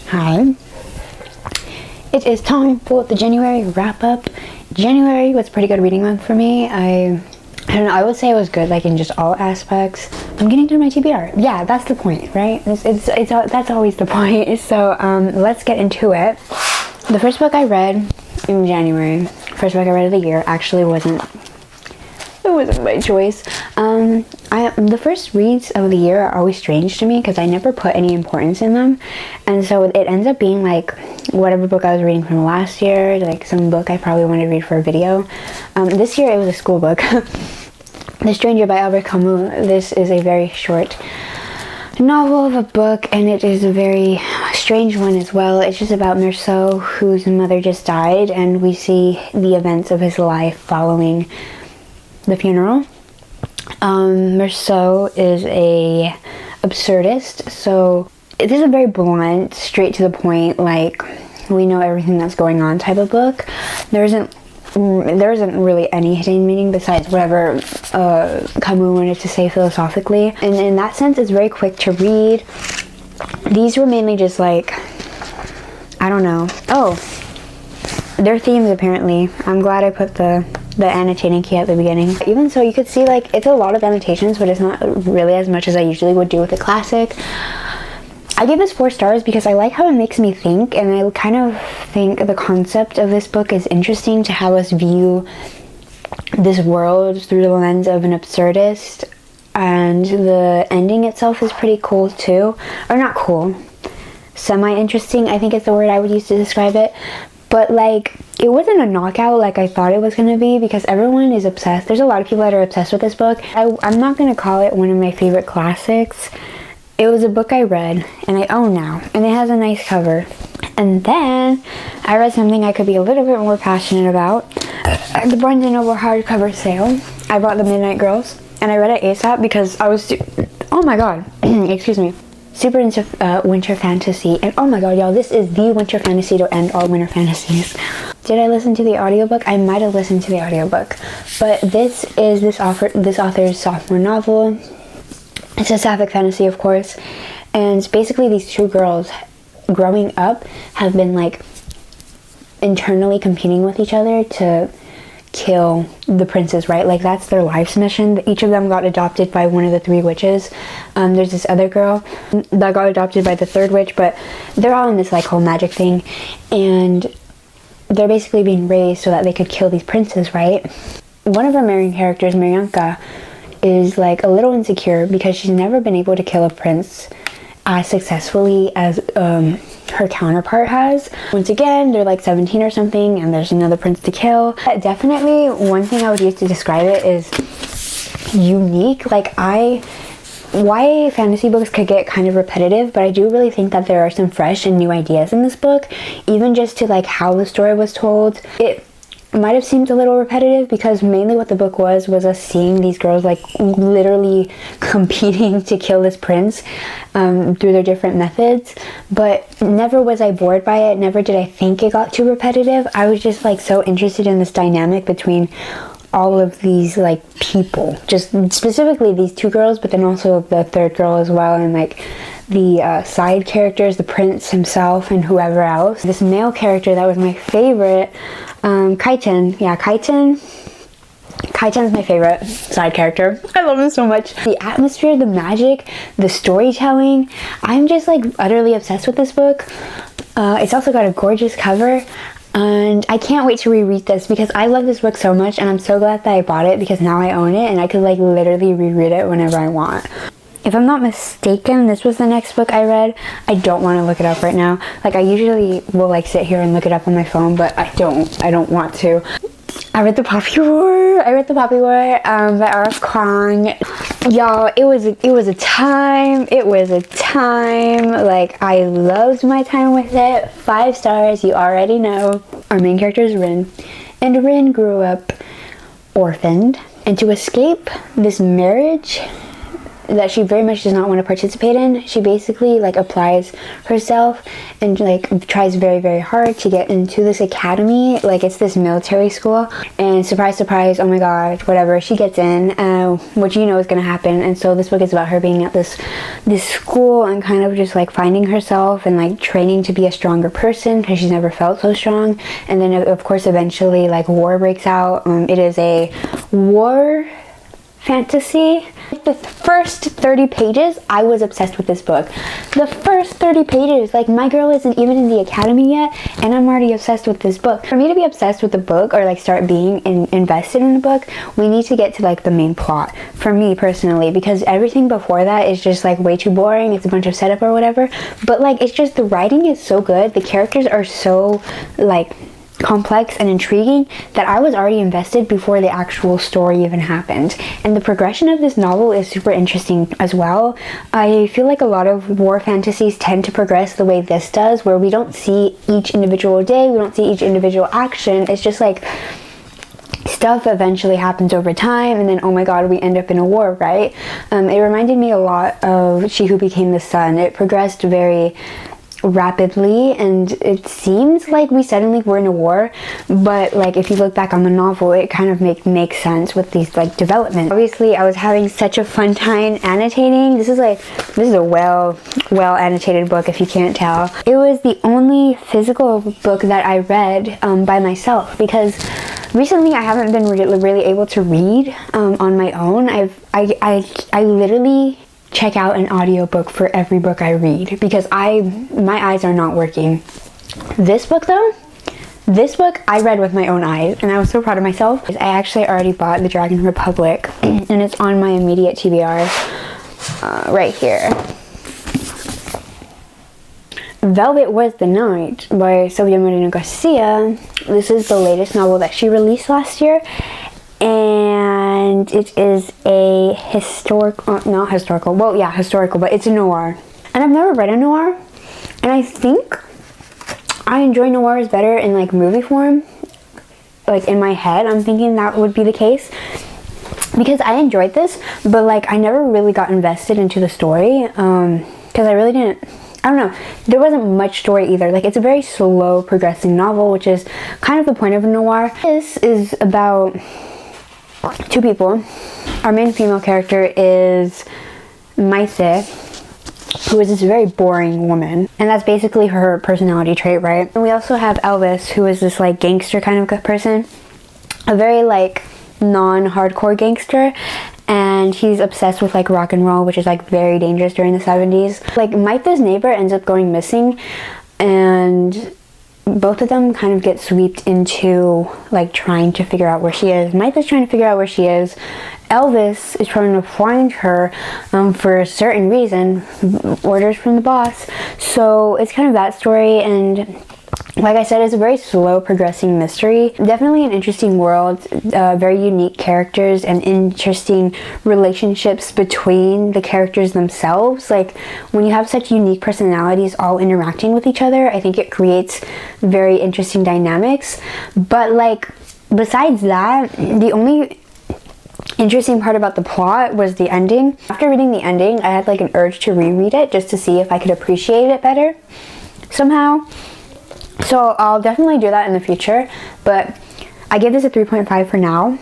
Hi. It is time for the January wrap-up. January was a pretty good reading month for me. I don't know, I would say it was good, like, in just all aspects. I'm getting through my TBR. Yeah, that's the point, right? That's always the point. So, let's get into it. The first book I read in January, first book I read of the year, actually wasn't my choice. The first reads of the year are always strange to me because I never put any importance in them, and so it ends up being like whatever book I was reading from last year, like some book I probably wanted to read for a video. This year it was a school book. The Stranger by Albert Camus. This is a very short novel of a book, and it is a very strange one as well. It's just about Merceau, whose mother just died, and we see the events of his life following the funeral. Merceau is a absurdist, so this is a very blunt, straight to the point, like, we know everything that's going on type of book. There isn't really any hidden meaning besides whatever Camus wanted to say philosophically, and in that sense it's very quick to read. These were mainly just like, I don't know, their themes apparently. I'm glad I put the annotating key at the beginning. Even so, you could see, like, it's a lot of annotations, but it's not really as much as I usually would do with a classic. I give this 4 stars because I like how it makes me think, and I kind of think the concept of this book is interesting to have us view this world through the lens of an absurdist, and the ending itself is pretty cool too. Or not cool, semi-interesting, I think is the word I would use to describe it. But, like, it wasn't a knockout like I thought it was going to be, because everyone is obsessed. There's a lot of people that are obsessed with this book. I'm not going to call it one of my favorite classics. It was a book I read, and I own now, and it has a nice cover. And then I read something I could be a little bit more passionate about. At the Barnes & Noble hardcover sale, I bought The Midnight Girls, and I read it ASAP because I was oh my god, excuse me, super into winter fantasy, and oh my god, y'all, this is the winter fantasy to end all winter fantasies. Did I listen to the audiobook? I might have listened to the audiobook, but this is this author's sophomore novel. It's a sapphic fantasy, of course, and basically these 2 girls growing up have been, like, internally competing with each other to kill the princes, right? Like, that's their life's mission. Each of them got adopted by one of the 3 witches. There's this other girl that got adopted by the 3rd witch, but they're all in this, like, whole magic thing, and they're basically being raised so that they could kill these princes, right? One of our main characters, Maryanka, is, like, a little insecure because she's never been able to kill a prince as successfully as her counterpart has. Once again, they're like 17 or something, and there's another prince to kill. Definitely one thing I would use to describe it is unique. Like, YA fantasy books could get kind of repetitive, but I do really think that there are some fresh and new ideas in this book, even just to, like, how the story was told. It might have seemed a little repetitive because mainly what the book was us seeing these girls, like, literally competing to kill this prince through their different methods, but never was I bored by it. Never did I think it got too repetitive. I was just, like, so interested in this dynamic between all of these, like, people, just specifically these 2 girls, but then also the 3rd girl as well, and, like, the side characters, the prince himself, and whoever else. This male character that was my favorite, Kaiten. Yeah, Kaiten's my favorite side character. I love him so much. The atmosphere, the magic, the storytelling. I'm just, like, utterly obsessed with this book. It's also got a gorgeous cover, and I can't wait to reread this because I love this book so much, and I'm so glad that I bought it because now I own it and I could, like, literally reread it whenever I want. If I'm not mistaken, this was the next book I read. I don't want to look it up right now. Like, I usually will, like, sit here and look it up on my phone, but I don't want to. I read The Poppy War. By R.F. Kuang. Y'all, it was a time. Like, I loved my time with it. 5 stars, you already know. Our main character is Rin, and Rin grew up orphaned, and to escape this marriage that she very much does not want to participate in. She basically like applies herself and like tries very, very hard to get into this academy. Like it's this military school, and surprise, surprise, oh my god, whatever, she gets in, which you know is going to happen. And so this book is about her being at this school and kind of just like finding herself and like training to be a stronger person because she's never felt so strong. And then of course eventually like war breaks out. It is a war fantasy. The first 30 pages, I was obsessed with this book. The first 30 pages, like my girl isn't even in the academy yet, and I'm already obsessed with this book. For me to be obsessed with the book or like start being invested in the book, we need to get to like the main plot, for me personally, because everything before that is just like way too boring. It's a bunch of setup or whatever, but like it's just, the writing is so good, the characters are so like complex and intriguing that I was already invested before the actual story even happened. And the progression of this novel is super interesting as well. I feel like a lot of war fantasies tend to progress the way this does, where we don't see each individual day, we don't see each individual action. It's just like stuff eventually happens over time, and then oh my god, we end up in a war, right? It reminded me a lot of She Who Became the Sun. It progressed very rapidly, and it seems like we suddenly were in a war, but like if you look back on the novel, it kind of makes sense with these like developments. Obviously I was having such a fun time annotating. This is a well annotated book, if you can't tell. It was the only physical book that I read by myself, because recently I haven't been really able to read on my own. I literally check out an audiobook for every book I read because my eyes are not working. This book though, I read with my own eyes, and I was so proud of myself. I actually already bought The Dragon Republic, and it's on my immediate TBR right here. Velvet Was the Night by Sylvia Moreno Garcia. This is the latest novel that she released last year, and it is a historical, but it's a noir. And I've never read a noir, and I think I enjoy noirs better in like movie form. Like in my head, I'm thinking that would be the case, because I enjoyed this, but like I never really got invested into the story, because I really didn't, I don't know, there wasn't much story either. Like it's a very slow progressing novel, which is kind of the point of a noir. This is about two people. Our main female character is Maite, who is this very boring woman, and that's basically her personality trait, right? And we also have Elvis, who is this like gangster kind of person, a very like non-hardcore gangster, and he's obsessed with like rock and roll, which is like very dangerous during the 70s. Like Maite's neighbor ends up going missing, and both of them kind of get swept into like trying to figure out where she is. Maite's trying to figure out where she is. Elvis is trying to find her for a certain reason, orders from the boss. So it's kind of that story, and like I said, it's a very slow progressing mystery. Definitely an interesting world, very unique characters and interesting relationships between the characters themselves. Like when you have such unique personalities all interacting with each other, I think it creates very interesting dynamics. But like besides that, the only interesting part about the plot was the ending. After reading the ending, I had like an urge to reread it just to see if I could appreciate it better somehow. So I'll definitely do that in the future, but I give this a 3.5 for now.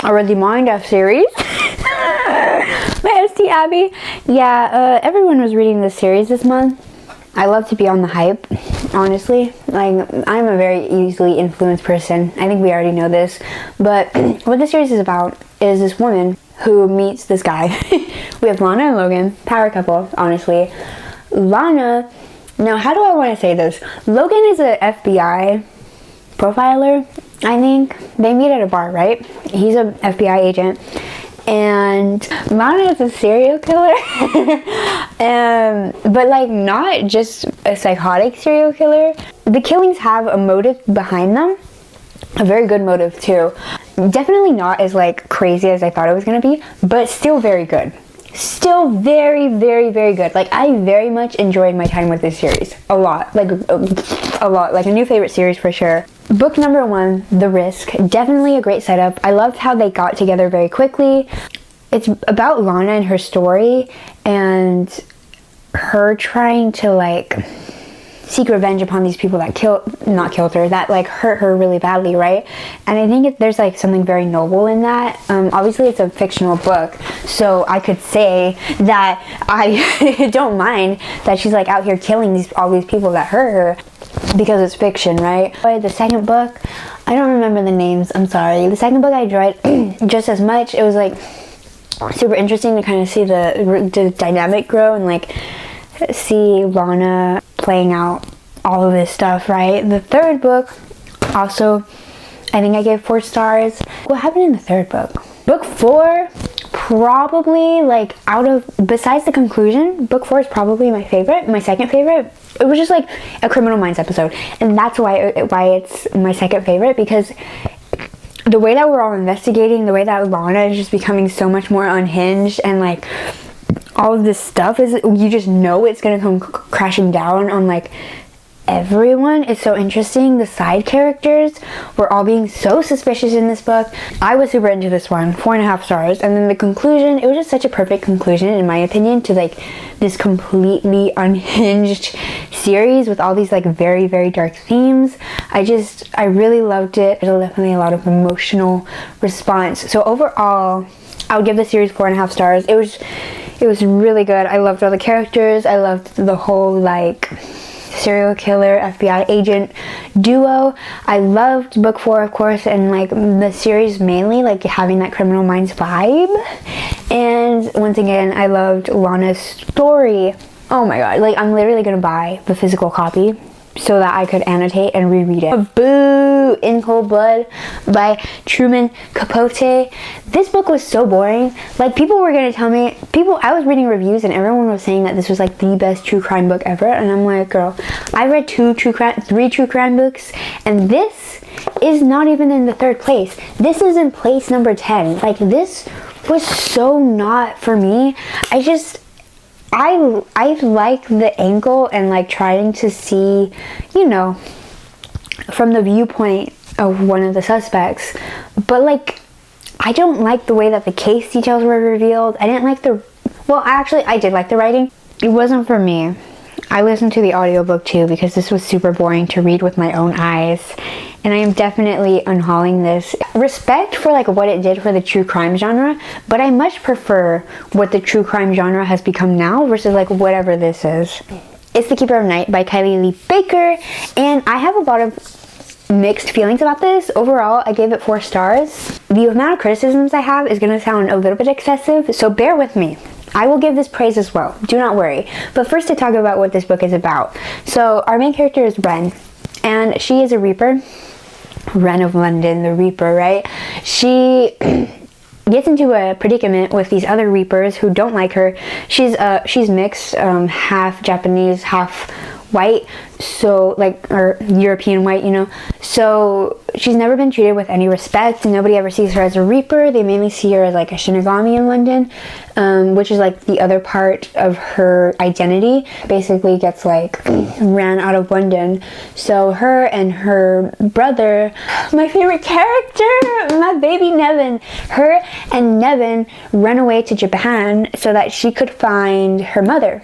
Or the Mind F series. My ST Abby. Yeah, everyone was reading this series this month. I love to be on the hype, honestly. Like, I'm a very easily influenced person. I think we already know this. But what this series is about is this woman who meets this guy. We have Lana and Logan, power couple, honestly. Lana, now how do I want to say this? Logan is an FBI profiler, I think. They meet at a bar, right? He's an FBI agent. And Lana is a serial killer. But like not just a psychotic serial killer. The killings have a motive behind them. A very good motive too. Definitely not as like crazy as I thought it was going to be, but still very good. Still very, very, very good. Like I very much enjoyed my time with this series. A lot. Like a lot. Like a new favorite series for sure. Book number 1, The Risk. Definitely a great setup. I loved how they got together very quickly. it's about Lana and her story, and her trying to like seek revenge upon these people that not killed her, that like hurt her really badly, right? And I think there's like something very noble in that. Obviously it's a fictional book, so I could say that I don't mind that she's like out here killing all these people that hurt her because it's fiction, right? But the second book, I don't remember the names, I'm sorry. The second book I enjoyed just as much. It was like super interesting to kind of see the dynamic grow and like see Lana playing out all of this stuff, right? The third book, also, I think I gave 4 stars. What happened in the third book? Book 4, probably like besides the conclusion, book 4 is probably my favorite, my second favorite. It was just like a Criminal Minds episode, and that's why it's my second favorite, because the way that we're all investigating, the way that Lana is just becoming so much more unhinged, and like all of this stuff is, you just know it's gonna come crashing down on like everyone. Is so interesting. The side characters were all being so suspicious in this book. I was super into this one, 4.5 stars. And then the conclusion, it was just such a perfect conclusion in my opinion to like this completely unhinged series with all these like very, very dark themes. I really loved it. There's definitely a lot of emotional response. So overall, I would give the series 4.5 stars. It was really good. I loved all the characters. I loved the whole like serial killer FBI agent duo. I loved book 4, of course, and like the series mainly, like having that Criminal Minds vibe. And once again, I loved Lana's story. Oh my god, like I'm literally gonna buy the physical copy so that I could annotate and reread it. Boo! In Cold Blood by Truman Capote. This book was so boring. Like people were gonna tell me, I was reading reviews and everyone was saying that this was like the best true crime book ever, and I'm like, girl, I read 3 true crime books, and this is not even in the 3rd place. This is in place number 10. Like this was so not for me. I like the angle and like trying to see, you know, from the viewpoint of one of the suspects, but like I don't like the way that the case details were revealed. I didn't like I did like the writing. It wasn't for me. I listened to the audiobook too because this was super boring to read with my own eyes, and I am definitely unhauling this. Respect for like what it did for the true crime genre, but I much prefer what the true crime genre has become now versus like whatever this is. It's The Keeper of Night by Kylie Lee Baker, and I have a lot of mixed feelings about this. Overall, I gave it 4 stars. The amount of criticisms I have is going to sound a little bit excessive, so bear with me. I will give this praise as well, do not worry. But first to talk about what this book is about. So our main character is Wren, and she is a Reaper. Wren of London, the Reaper, right? She gets into a predicament with these other Reapers who don't like her. She's mixed, half Japanese, half white, so like, or European white, you know, so she's never been treated with any respect. Nobody ever sees her as a Reaper. They mainly see her as like a Shinigami in London, which is like the other part of her identity, basically gets like ran out of London. So her and her brother, my favorite character, my baby Nevin, her and Nevin run away to Japan so that she could find her mother,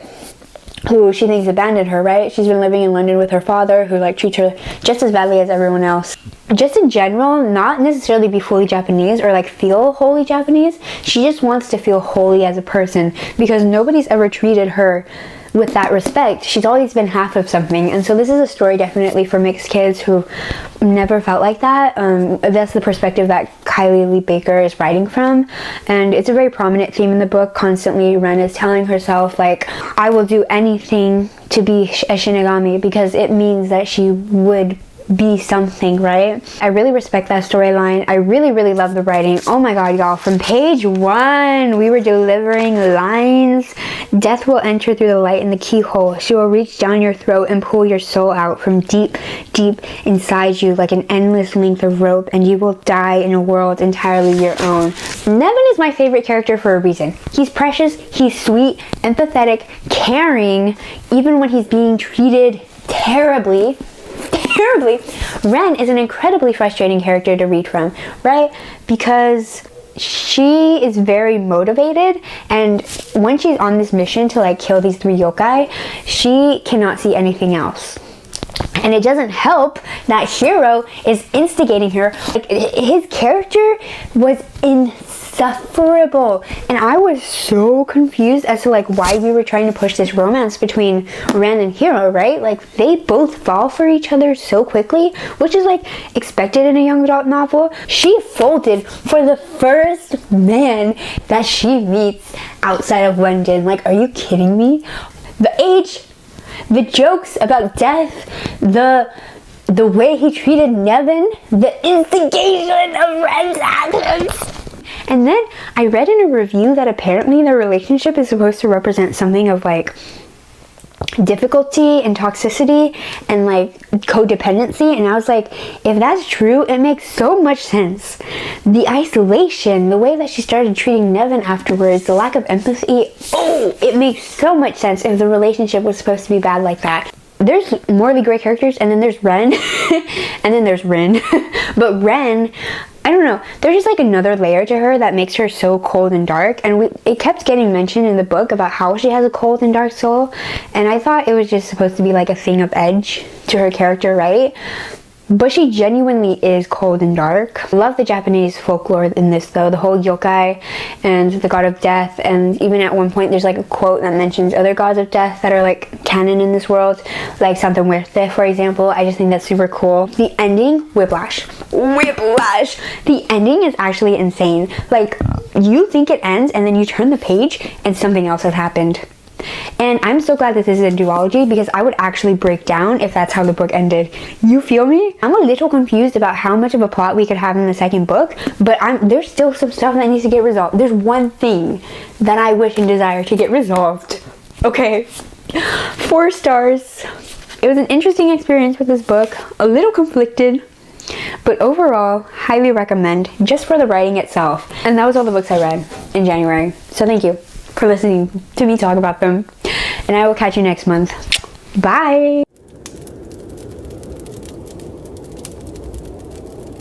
who she thinks abandoned her, right? She's been living in London with her father, who like treats her just as badly as everyone else. Just in general, not necessarily be fully Japanese or like feel wholly Japanese. She just wants to feel wholly as a person because nobody's ever treated her with that respect. She's always been half of something, and so this is a story definitely for mixed kids who never felt like that. That's the perspective that Kylie Lee Baker is writing from, and it's a very prominent theme in the book. Constantly Ren is telling herself like, I will do anything to be a Shinigami because it means that she would be something, right? I really respect that storyline. I really, really love the writing. Oh my god, y'all, from page 1 we were delivering lines. Death will enter through the light in the keyhole. She will reach down your throat and pull your soul out from deep, deep inside you like an endless length of rope, and you will die in a world entirely your own. Nevin is my favorite character for a reason. He's precious, he's sweet, empathetic, caring, even when he's being treated terribly. Ren is an incredibly frustrating character to read from, right? Because she is very motivated, and when she's on this mission to like kill these 3 yokai, she cannot see anything else. And it doesn't help that Hiro is instigating her. Like, his character was insufferable, and I was so confused as to like why we were trying to push this romance between Ren and Hiro, right? Like, they both fall for each other so quickly, which is like expected in a young adult novel. She folded for the first man that she meets outside of London. Like, are you kidding me? The age, the jokes about death, the way he treated Nevin, the instigation of Ren's actions. And then I read in a review that apparently their relationship is supposed to represent something of like difficulty and toxicity and like codependency, and I was like, if that's true, it makes so much sense. The isolation, the way that she started treating Nevin afterwards, the lack of empathy, oh, it makes so much sense if the relationship was supposed to be bad like that. There's morally great characters, and then there's Ren and then there's Rin. But Ren, I don't know, there's just like another layer to her that makes her so cold and dark, and it kept getting mentioned in the book about how she has a cold and dark soul, and I thought it was just supposed to be like a thing of edge to her character, right? But she genuinely is cold and dark. I love the Japanese folklore in this though, the whole yokai and the god of death, and even at one point there's like a quote that mentions other gods of death that are like canon in this world, like Santa Muerte, for example. I just think that's super cool. The ending, whiplash. The ending is actually insane. Like, you think it ends and then you turn the page and something else has happened. And I'm so glad that this is a duology, because I would actually break down if that's how the book ended. You feel me? I'm a little confused about how much of a plot we could have in the second book, but there's still some stuff that needs to get resolved. There's one thing that I wish and desire to get resolved. Okay, 4 stars. It was an interesting experience with this book, a little conflicted, but overall, highly recommend, just for the writing itself. And that was all the books I read in January. So thank you for listening to me talk about them, and I will catch you next month. Bye!